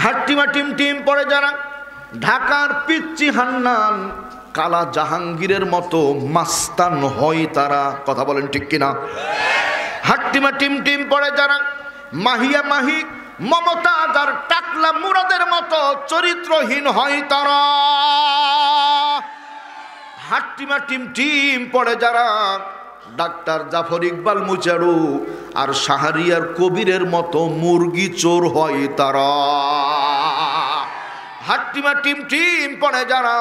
হাট্টিমা team team পড়ে যারা, ঢাকার পিচ্চি হান্নান কালা জাহাঙ্গীরের মতো মাস্তান হয় তারা, কথা বলেন ঠিক কিনা? হাট্টিমা টিম টিম পড়ে যারা, মাহিয়া মাহি মমতাজ আর টাকলা মুরাদের মতো চরিত্রহীন হয় তারা। হাট্টিমা টিম টিম পড়ে যারা, ডাক্তার জাফর ইকবাল মুচারু আর শাহরিয়ার কবিরের মতো মুরগি চোর হয় তারা। হাট্টিমা টিম টিম পড়ে যারা,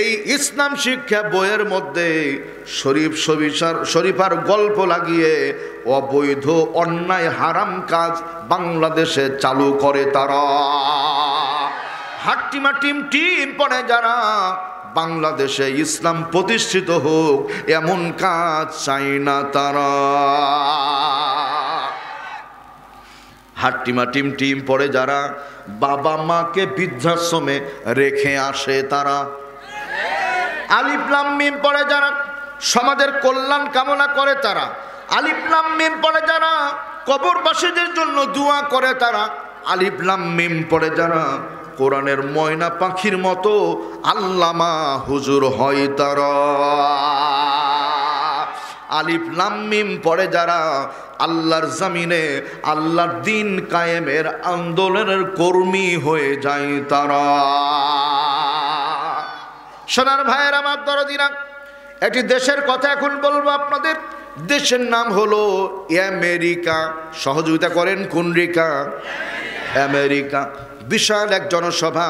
এই ইসলাম শিক্ষা বইয়ের মধ্যে শরীফার গল্প লাগিয়ে অবৈধ অন্যায় হারাম কাজ বাংলাদেশে চালু করে তারা। হাট্টিমা টিম টিম পড়ে যারা, বাংলাদেশে ইসলাম প্রতিষ্ঠিত হোক এমন কাজ চাই না তারা। হাট্টিমা টিম টিম পড়ে যারা, বাবা মাকে বৃদ্ধাশ্রমে রেখে আসে তারা। আলিফ লাম মিম পড়ে যারা, সমাজের কল্যাণ কামনা করে তারা। আলিফ লাম মিম পড়ে যারা, কবরবাসীদের জন্য দোয়া করে তারা। আলিফ লাম মিম পড়ে যারা, কোরআনের ময়না পাখির মতো আল্লামা হুজুর হয় তারা। আলিফ লাম মিম পড়ে যারা, আল্লাহর জমিনে আল্লাহর দিন কায়েমের আন্দোলনের কর্মী হয়ে যায় তারা। সোনার ভাইয়ের আমার দরদিরা, একটি দেশের কথা এখন বলবো আপনাদের। দেশের নাম হলো আমেরিকা। সহযোগিতা করেন কোন রিকা? আমেরিকা। বিশাল এক জনসভা,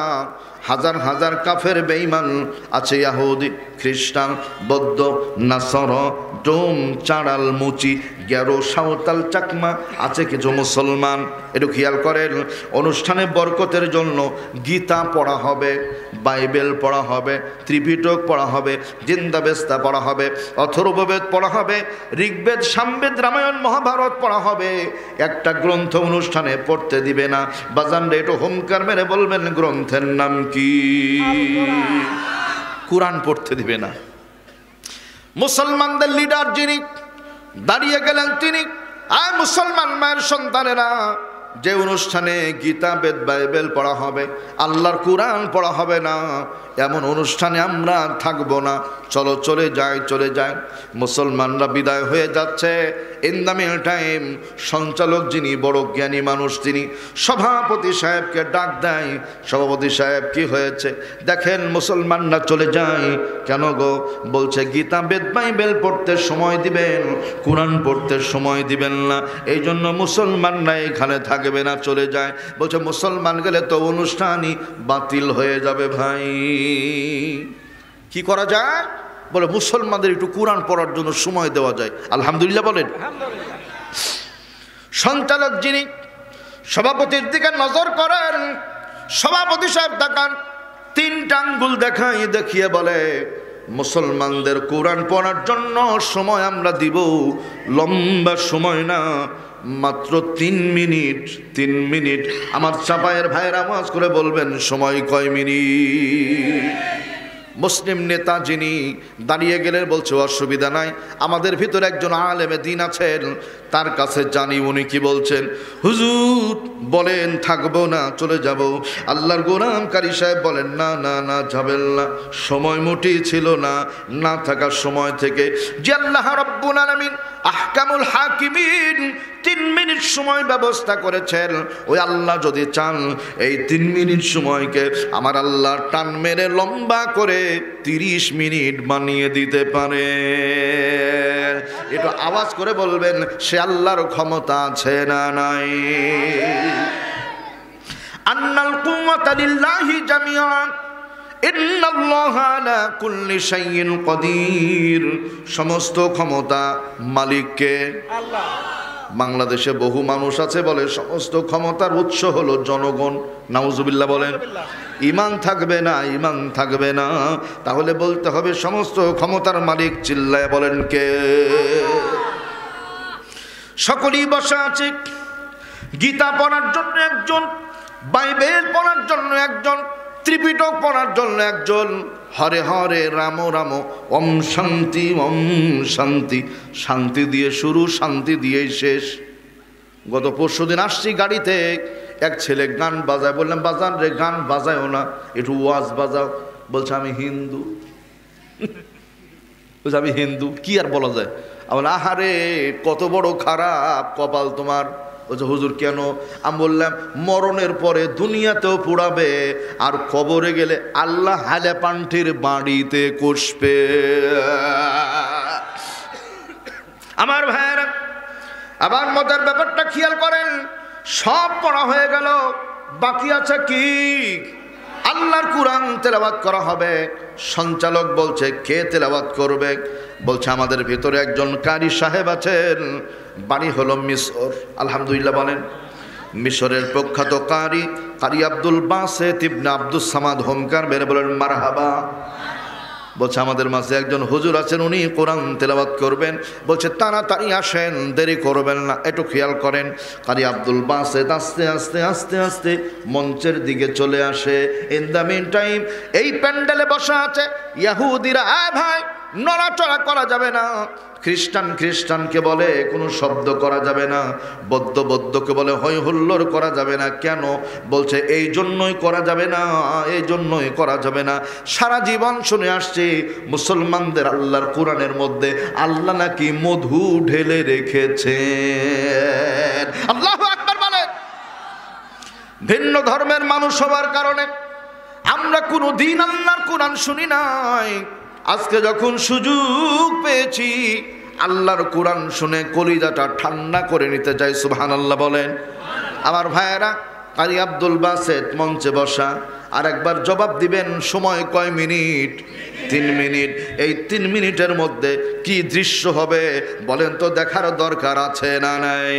হাজার হাজার কাফের বেঈমান আছে, ইহুদি, খ্রিস্টান, বৌদ্ধ, নাসারা, ডোম, চাড়াল, মুচি, গ্যারো, সাঁওতাল, চাকমা, আছে কিছু মুসলমান। একটু খেয়াল করেন, অনুষ্ঠানে বরকতের জন্য গীতা পড়া হবে, বাইবেল পড়া হবে, ত্রিপিটক পড়া হবে, জিন্দাবেস্তা পড়া হবে, অথর্ববেদ পড়া হবে, ঋগ্বেদ, সামবেদ, রামায়ণ, মহাভারত পড়া হবে। একটা গ্রন্থ অনুষ্ঠানে পড়তে দিবে না। বাজানরা একটু হোমকার মেরে বলবেন গ্রন্থের নাম কি? কুরআন পড়তে দিবে না। মুসলমানদের লিডার যিনি দাঁড়িয়ে গেলেন তিনি, আর মুসলমান মায়ের সন্তানেরা, যে অনুষ্ঠানে গীতা, বেদ, বাইবেল পড়া হবে, আল্লাহর কুরআন পড়া হবে না, এমন অনুষ্ঠানে আমরা থাকবো না। চলো চলে যাই, চলে যাই। মুসলমানরা বিদায় হয়ে যাচ্ছে। ইন দ্য মিল টাইম সঞ্চালক যিনি বড় জ্ঞানী মানুষ, তিনি সভাপতি সাহেবকে ডাক দেয়। সভাপতি সাহেব, কি হয়েছে? দেখেন মুসলমানরা চলে যায়। কেন গো? বলছে গীতা, বেদ, বাইবেল পড়তে সময় দিবেন, কুরআন পড়তে সময় দিবেন না, এই জন্য মুসলমানরা এখানে থাকবে না, চলে যায়। বলছে মুসলমান গেলে তো অনুষ্ঠানই বাতিল হয়ে যাবে। ভাই কি করা যায়? বলে মুসলমানদের একটু কুরআন পড়ার জন্য সময় দেওয়া যায়। আলহামদুলিল্লাহ বলেন। সঞ্চালক যিনি সভাপতির দিকে নজর করেন, সভাপতি সাহেব দেখান, তিনটা আঙ্গুল দেখিয়ে বলে মুসলমানদের কোরআন পড়ার জন্য সময় আমরা দিব, লম্বা সময় না, মাত্র 3 মিনিট। 3 মিনিট। আমার চাপায়ের ভাইয়ের আওয়াজ করে বলবেন সময় কয় মিনিট? মুসলিম নেতা যিনি দাঁড়িয়ে গেলেন, বলছে অসুবিধা নাই, আমাদের ভিতরে একজন আলেমে দিন আছেন, তার কাছে জানি উনি কি বলছেন। হুজুর বলেন থাকবো না, চলে যাব। আল্লাহর গোলাম কারি সাহেব বলেন না না না, যাবেন না, সময় মোটেই ছিল না। না থাকার সময় থেকে যে আল্লাহ রাব্বুল আলামিন আহকামুল হাকিমিন 3 মিনিট সময় ব্যবস্থা করেছেন, ওই আল্লাহ যদি চান এই 3 মিনিট সময়কে আমার আল্লাহ টান মেরে লম্বা করে 30 মিনিট বানিয়ে দিতে পারে। একটু আওয়াজ করে বলবেন সে আল্লাহর ক্ষমতা আছে না নাই? আন্নাল কুওয়াতা লিল্লাহি জামিআন ইন্নাল্লাহা আলা কুল্লি শাইইন কাদির। সমস্ত ক্ষমতা মালিককে আল্লাহ। বাংলাদেশে বহু মানুষ আছে বলে সমস্ত ক্ষমতার উৎস হলো জনগণ। নাউজুবিল্লাহ বলেন। ঈমান থাকবে না, ঈমান থাকবে না। তাহলে বলতে হবে সমস্ত ক্ষমতার মালিক। চিল্লায় বলেন কে? সকলেই বসা আছে। গীতা পড়ার জন্য একজন, বাইবেল পড়ার জন্য একজন, ত্রিপিটক পড়ার জন্য একজন। হরে হরে রাম রাম ওম শান্তি ওম শান্তি। শান্তি দিয়ে শুরু, শান্তি দিয়েই শেষ। গত পরশুদিন আসছি গাড়িতে, এক ছেলে গান বাজায়, বললাম বাজান রে, গান বাজায়ও না, একটু ওয়াজ বাজাও। বলছে আমি হিন্দু। বলছে আমি হিন্দু, কি আর বলা যায়। আমার আহারে কত বড় খারাপ কপাল তোমার। বলছে হুজুর কেন? আমি বললাম মরণের পরে দুনিয়াতেও পোড়াবে, আর কবরে গেলে আল্লাহ হালে পান্ঠির বাড়িতে কষবে। আমার ভাইয়েরা, আবার মজার ব্যাপারটা খেয়াল করেন, সব পড়া হয়ে গেল, বাকি আছে কি? আল্লাহর কুরআন তেলাওয়াত করা হবে। সঞ্চালক বলছে কে তেলাওয়াত করবে? বলছে আমাদের ভিতরে একজন কারি সাহেব আছেন, বাড়ি হলো মিশর। আলহামদুলিল্লাহ বলেন। মিশরের প্রখ্যাত কারি আব্দুল বাসেত ইবনে আব্দুস সামাদ হোমকার বেরে বলেন মারহাবা। বলছে আমাদের মাঝে একজন হুজুর আছেন, উনি কোরআন তেলাওয়াত করবেন। বলছে তাড়াতাড়ি আসেন, দেরি করবেন না। একটু খেয়াল করেন, কারি আব্দুল বাসেত আস্তে আস্তে আস্তে আস্তে মঞ্চের দিকে চলে আসে। ইন দ্য মিন টাইম এই প্যান্ডেলে বসা আছে ইহুদিরা। ভাই নড়াচড়া করা যাবে না। খ্রিস্টানকে বলে কোনো শব্দ করা যাবে না। বৌদ্ধকে বলে হই হুল্লোড় করা যাবে না। কেন? বলছে এই জন্যই করা যাবে না, এই জন্যই করা যাবে না। সারা জীবন শুনে আসছি মুসলমানদের আল্লাহর কোরআনের মধ্যে আল্লাহ নাকি মধু ঢেলে রেখেছেন। আল্লাহু আকবার বলেন। ভিন্ন ধর্মের মানুষ হওয়ার কারণে আমরা কোনো দিন আল্লাহর কোরআন শুনি নাই। আজকে যখন সুযোগ পেয়েছি আল্লাহর কোরআন শুনে কলিজাটা ঠান্ডা করে নিতে চাই। সুবহানাল্লাহ বলেন। আমার ভাইয়েরা, কারি আব্দুল বাসেত মঞ্চে বসা, আর একবার জবাব দিবেন সময় কয় মিনিট? 3 মিনিট। এই 3 মিনিটের মধ্যে কি দৃশ্য হবে বলেন তো, দেখার দরকার আছে না নাই?